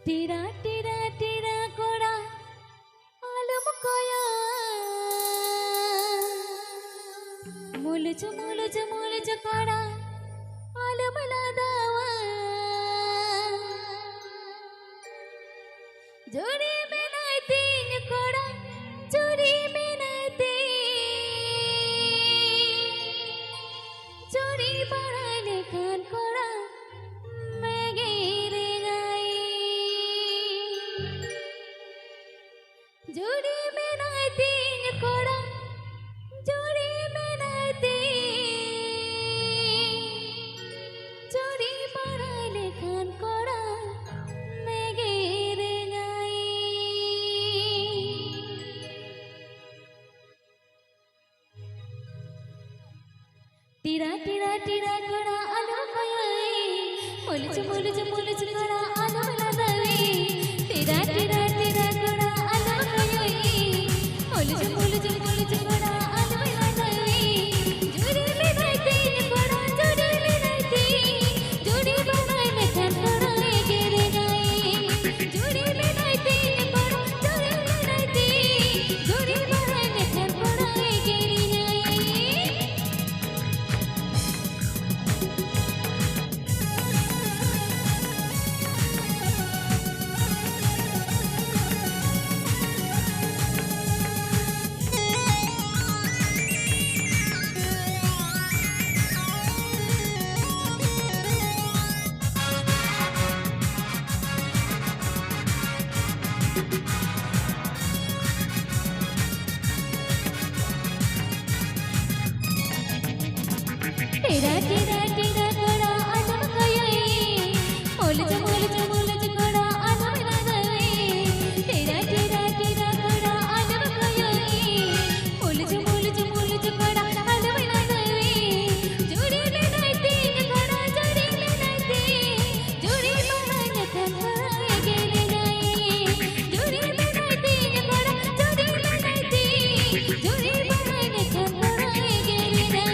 टीरा टीरा टीरा कोड़ा आलम कोया मुलच मुलच मुलच कोड़ा आलम लादावा जोड़ी में नाई तीन कोड़ा जोड़ी में नाई तीन जोड़ी पढ़ाने कान कोड़ा मैं गिरे गई जोड़ी में नाई तीन कोड़ा जोड़ी में नाई तीन जोड़ी पढ़ाने कान कोड़ा मैं गिरे गई टीरा टीरा टीरा कोड़ा आलू कोई मुलच मुलच मुलच कोड़ा आलू लादावी टीरा टीरा टीरा कोड़ा आलू कोई मुलच मुलच मुलच कोड़ा आलू लादावी जोड़ी में नाई तीन कोड़ा जोड़ी में नाई तीन जोड़ी बनाए में कान कोड़ा गिरे गई जोड़ी में नाई तीन कोड़ा जोड़ी में नाई तीन जोड़ी बनाए में कान कोड़ा गिरे गई टीरा टीरा टीरा कोड़ा आलम कोई मुलच मुलच मुलच कोड़ा आलम लादावी टीरा टीरा टीरा कोड़ा आलम कोई मुलच मुलच मुलच कोड़ा आलम लादावी जोड़ी में नाई तीन कोड़ा जोड़ी में नाई तीन जोड़ी बनाने कान कोड़ा गिरे गई जोड़ी में नाई तीन कोड़ा जोड़ी में नाई तीन जोड़ी बनाने कान कोड़ा गिरे गई